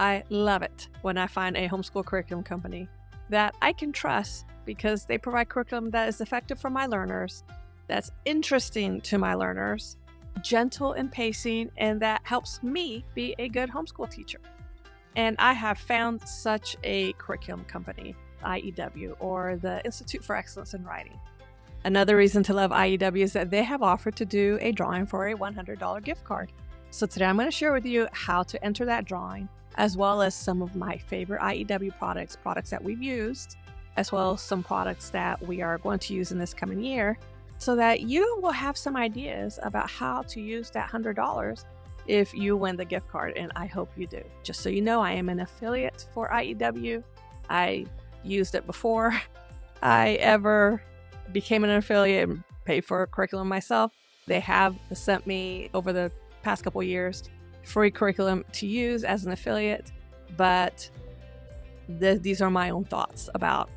I love it when I find a homeschool curriculum company that I can trust because they provide curriculum that is effective for my learners, that's interesting to my learners, gentle in pacing, and that helps me be a good homeschool teacher. And I have found such a curriculum company, IEW, or the Institute for Excellence in Writing. Another reason to love IEW is that they have offered to do a drawing for a $100 gift card. So today I'm going to share with you how to enter that drawing, as well as some of my favorite IEW products that we've used, as well as some products that we are going to use in this coming year, so that you will have some ideas about how to use that $100 if you win the gift card, and I hope you do. Just so you know, I am an affiliate for IEW. I used it before I ever became an affiliate and paid for a curriculum myself. They have sent me, over the past couple years, free curriculum to use as an affiliate, but these are my own thoughts about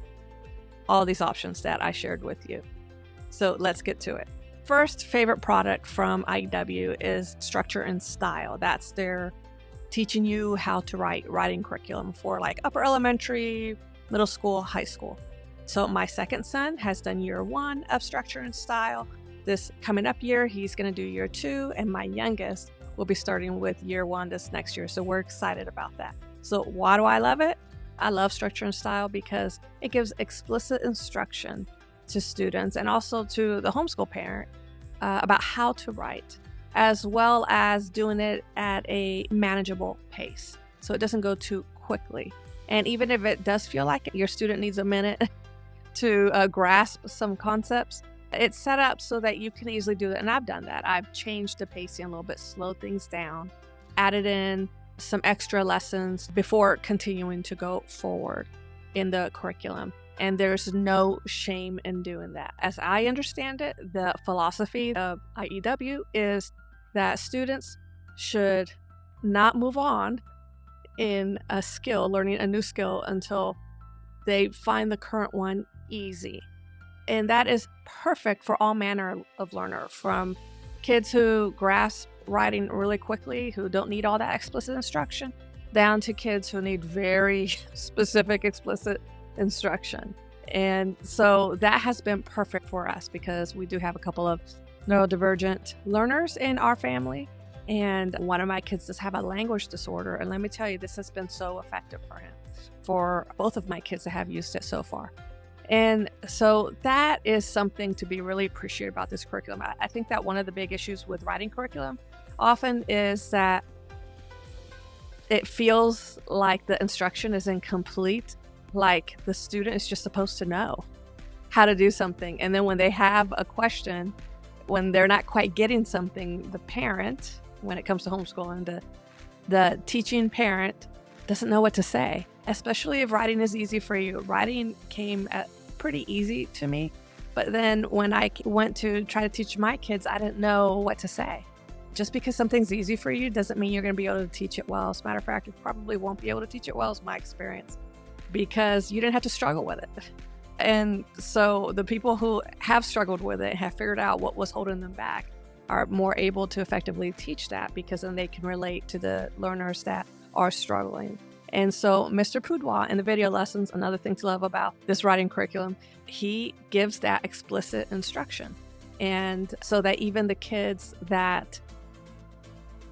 all these options that I shared with you. So let's get to it. First favorite product from IEW is Structure and Style. That's their teaching you how to write writing curriculum for like upper elementary, middle school, high school. So my second son has done year 1 of Structure and Style. This coming up year, he's going to do year 2, and my youngest will be starting with year 1 this next year. So we're excited about that. So why do I love it? I love Structure and Style because it gives explicit instruction to students and also to the homeschool parent about how to write, as well as doing it at a manageable pace, so it doesn't go too quickly. And even if it does feel like your student needs a minute to grasp some concepts, it's set up so that you can easily do that. And I've done that. I've changed the pacing a little bit, slowed things down, added in some extra lessons before continuing to go forward in the curriculum. And there's no shame in doing that. As I understand it, the philosophy of IEW is that students should not move on in a skill, learning a new skill, until they find the current one easy. And that is perfect for all manner of learner, from kids who grasp writing really quickly, who don't need all that explicit instruction, down to kids who need very specific, explicit instruction. And so that has been perfect for us because we do have a couple of neurodivergent learners in our family. And one of my kids does have a language disorder. And let me tell you, this has been so effective for him, for both of my kids that have used it so far. And so that is something to be really appreciated about this curriculum. I think that one of the big issues with writing curriculum often is that it feels like the instruction is incomplete, like the student is just supposed to know how to do something. And then when they have a question, when they're not quite getting something, the parent, when it comes to homeschooling, the teaching parent doesn't know what to say, especially if writing is easy for you. Writing came at pretty easy to me, but then when I went to try to teach my kids, I didn't know what to say. Just because something's easy for you doesn't mean you're going to be able to teach it well. As a matter of fact, you probably won't be able to teach it well, is my experience, because you didn't have to struggle with it. And so the people who have struggled with it, have figured out what was holding them back, are more able to effectively teach that, because then they can relate to the learners that are struggling. And so Mr. Poudwa in the video lessons, another thing to love about this writing curriculum, he gives that explicit instruction. And so that even the kids that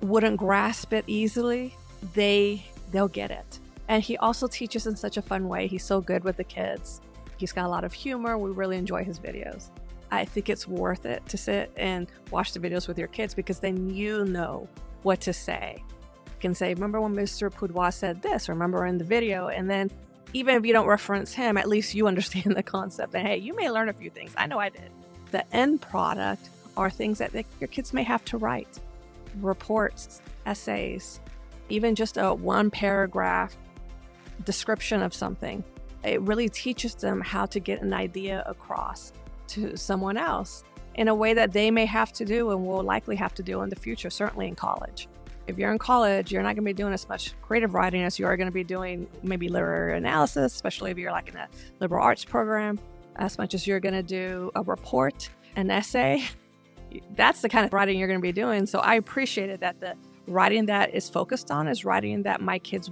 wouldn't grasp it easily, they'll get it. And he also teaches in such a fun way. He's so good with the kids. He's got a lot of humor. We really enjoy his videos. I think it's worth it to sit and watch the videos with your kids, because then you know what to say. You can say, remember when Mr. Poudwa said this, remember in the video, and then even if you don't reference him, at least you understand the concept. And hey, you may learn a few things. I know I did. The end product are things that your kids may have to write. Reports, essays, even just a 1-paragraph description of something. It really teaches them how to get an idea across to someone else in a way that they may have to do and will likely have to do in the future, certainly in college. If you're in college, you're not going to be doing as much creative writing as you are going to be doing maybe literary analysis, especially if you're like in a liberal arts program, as much as you're going to do a report, an essay. That's the kind of writing you're going to be doing. So I appreciated that the writing that is focused on is writing that my kids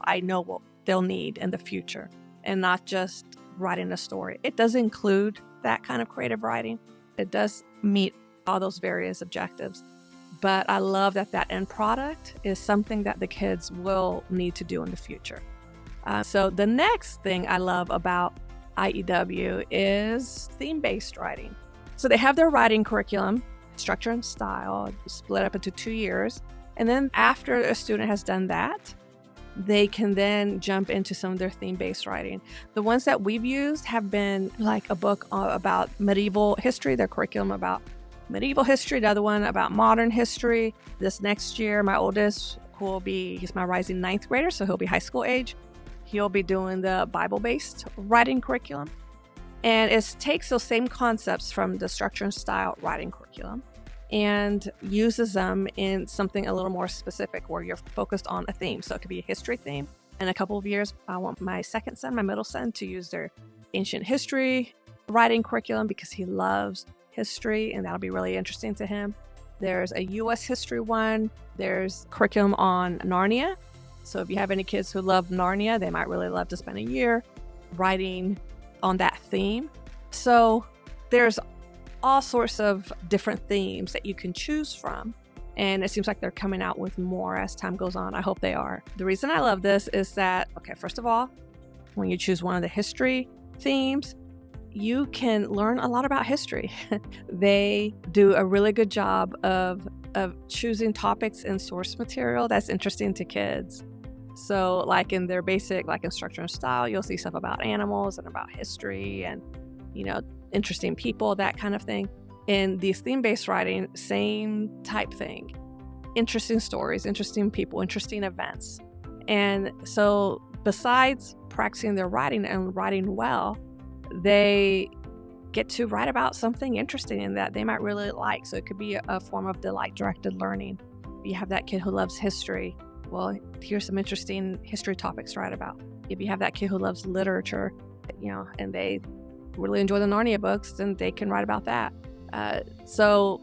I know what they'll need in the future, and not just writing a story. It does include that kind of creative writing. It does meet all those various objectives. But I love that end product is something that the kids will need to do in the future. So the next thing I love about IEW is theme-based writing. So they have their writing curriculum, structure and style, split up into 2 years. And then after a student has done that, they can then jump into some of their theme-based writing. The ones that we've used have been like a book about medieval history, their curriculum about medieval history, the other one about modern history. This next year, my oldest, he's my rising 9th grader, so he'll be high school age. He'll be doing the Bible-based writing curriculum. And it takes those same concepts from the structure and style writing curriculum and uses them in something a little more specific where you're focused on a theme. So it could be a history theme. In a couple of years, I want my middle son, to use their ancient history writing curriculum because he loves history, and that'll be really interesting to him. There's a U.S. history one. There's curriculum on Narnia. So if you have any kids who love Narnia, they might really love to spend a year writing on that theme. So there's all sorts of different themes that you can choose from. And it seems like they're coming out with more as time goes on. I hope they are. The reason I love this is that, first of all, when you choose one of the history themes, you can learn a lot about history. They do a really good job of choosing topics and source material that's interesting to kids. So like in their basic, like in structure and style, you'll see stuff about animals and about history and, interesting people, that kind of thing. In these theme-based writing, same type thing. Interesting stories, interesting people, interesting events. And so besides practicing their writing and writing well, they get to write about something interesting and that they might really like. So it could be a form of delight-directed learning. If you have that kid who loves history, well, here's some interesting history topics to write about. If you have that kid who loves literature, and they really enjoy the Narnia books, then they can write about that. So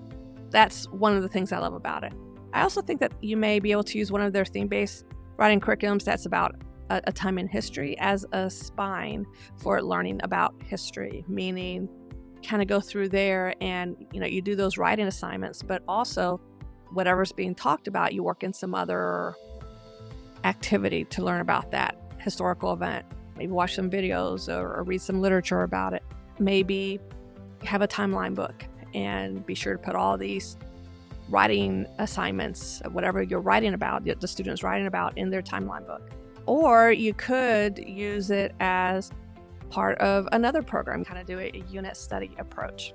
that's one of the things I love about it. I also think that you may be able to use one of their theme-based writing curriculums that's about a time in history as a spine for learning about history, meaning kind of go through there and, you do those writing assignments, but also whatever's being talked about, you work in some other activity to learn about that historical event. Maybe watch some videos or read some literature about it. Maybe have a timeline book and be sure to put all these writing assignments, whatever you're writing about, the student's writing about, in their timeline book. Or you could use it as part of another program, kind of do a unit study approach.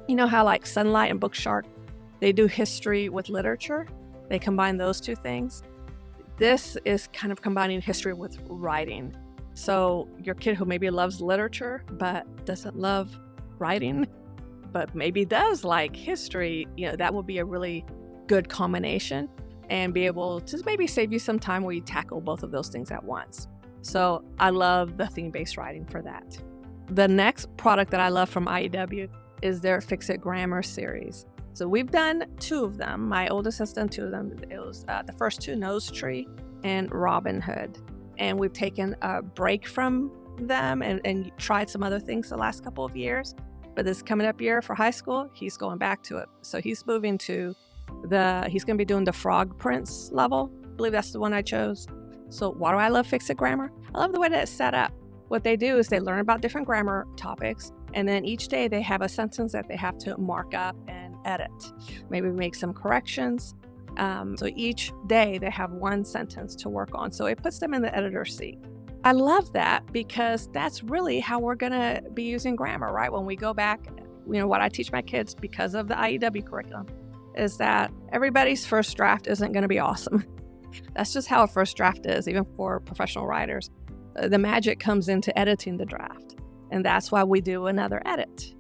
You know how like Sunlight and Bookshark, they do history with literature? They combine those two things. This is kind of combining history with writing. So your kid who maybe loves literature but doesn't love writing, but maybe does like history, that would be a really good combination and be able to maybe save you some time where you tackle both of those things at once. So I love the theme-based writing for that. The next product that I love from IEW is their Fix It Grammar series. So we've done 2 of them. My oldest has done 2 of them. It was the first 2, Nose Tree and Robin Hood. And we've taken a break from them and tried some other things the last couple of years. But this coming up year for high school, he's going back to it. So he's moving to he's going to be doing the Frog Prince level. I believe that's the one I chose. So why do I love Fix It Grammar? I love the way that it's set up. What they do is they learn about different grammar topics, and then each day they have a sentence that they have to mark up and edit. Maybe make some corrections. So each day they have one sentence to work on. So it puts them in the editor's seat. I love that because that's really how we're going to be using grammar, right? When we go back, what I teach my kids because of the IEW curriculum is that everybody's first draft isn't going to be awesome. That's just how a first draft is, even for professional writers. The magic comes into editing the draft. And that's why we do another edit.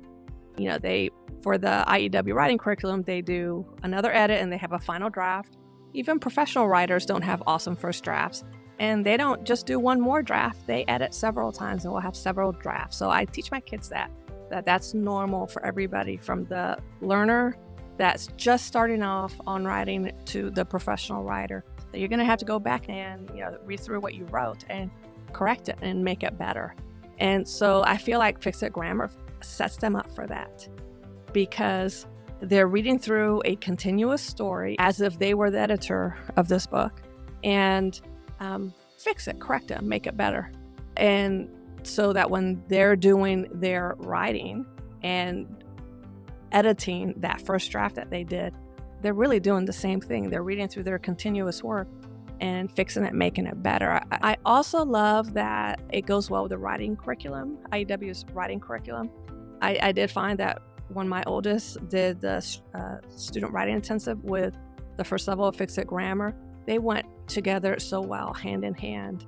For the IEW writing curriculum, they do another edit and they have a final draft. Even professional writers don't have awesome first drafts. And they don't just do one more draft. They edit several times and we'll have several drafts. So I teach my kids that's normal for everybody, from the learner that's just starting off on writing to the professional writer, that you're going to have to go back and read through what you wrote and correct it and make it better. And so I feel like Fix It Grammar sets them up for that, because they're reading through a continuous story as if they were the editor of this book, and fix it, correct it, make it better. And so that when they're doing their writing and editing that first draft that they did, they're really doing the same thing. They're reading through their continuous work and fixing it, making it better. I also love that it goes well with the writing curriculum, IEW's writing curriculum. I did find that when my oldest did the student writing intensive with the first level of Fix It Grammar, they went together so well, hand in hand,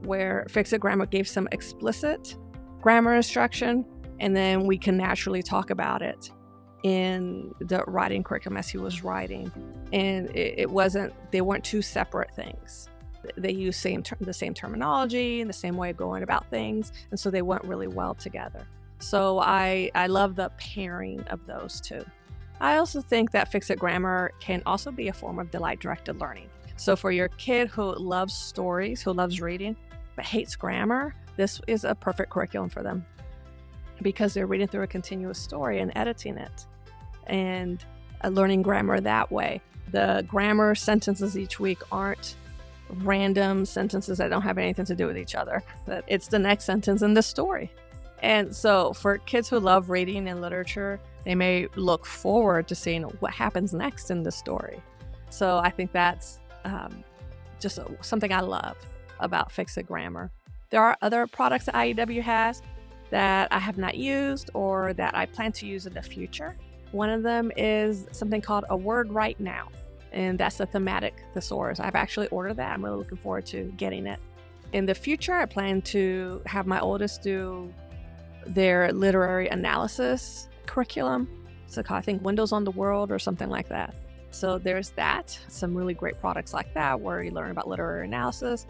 where Fix It Grammar gave some explicit grammar instruction, and then we can naturally talk about it in the writing curriculum as he was writing. And they weren't two separate things. They used the same terminology and the same way of going about things, and so they went really well together. So I love the pairing of those two. I also think that Fix It Grammar can also be a form of delight-directed learning. So for your kid who loves stories, who loves reading, but hates grammar, this is a perfect curriculum for them, because they're reading through a continuous story and editing it and learning grammar that way. The grammar sentences each week aren't random sentences that don't have anything to do with each other. That it's the next sentence in the story. And so for kids who love reading and literature, they may look forward to seeing what happens next in the story. So I think that's just something I love about Fix It Grammar. There are other products that IEW has that I have not used or that I plan to use in the future. One of them is something called A Word Right Now, and that's a thematic thesaurus. I've actually ordered that. I'm really looking forward to getting it. In the future, I plan to have my oldest do their literary analysis curriculum. So I think Windows on the World or something like that. So there's that, some really great products like that where you learn about literary analysis.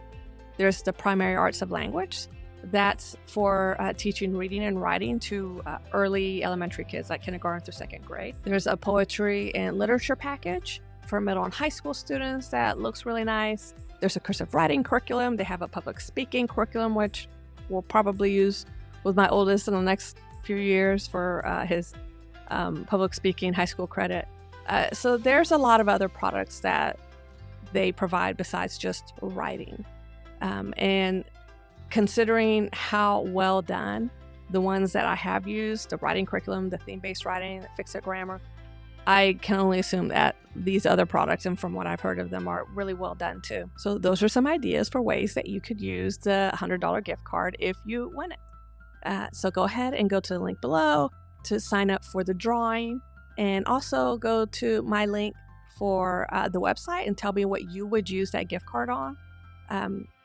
There's the Primary Arts of Language. That's for teaching reading and writing to early elementary kids, like kindergarten through second grade. There's a poetry and literature package for middle and high school students that looks really nice. There's a cursive writing curriculum. They have a public speaking curriculum, which we'll probably use with my oldest in the next few years for his public speaking high school credit. So there's a lot of other products that they provide besides just writing. And considering how well done the ones that I have used, the writing curriculum, the theme-based writing, the Fix It Grammar, I can only assume that these other products, and from what I've heard of them, are really well done too. So those are some ideas for ways that you could use the $100 gift card if you win it. So go ahead and go to the link below to sign up for the drawing, and also go to my link for the website and tell me what you would use that gift card on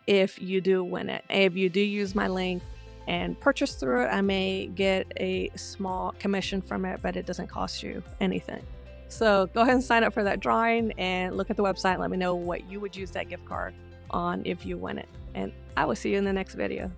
if you do win it. If you do use my link and purchase through it, I may get a small commission from it, but it doesn't cost you anything. So go ahead and sign up for that drawing and look at the website and let me know what you would use that gift card on if you win it. And I will see you in the next video.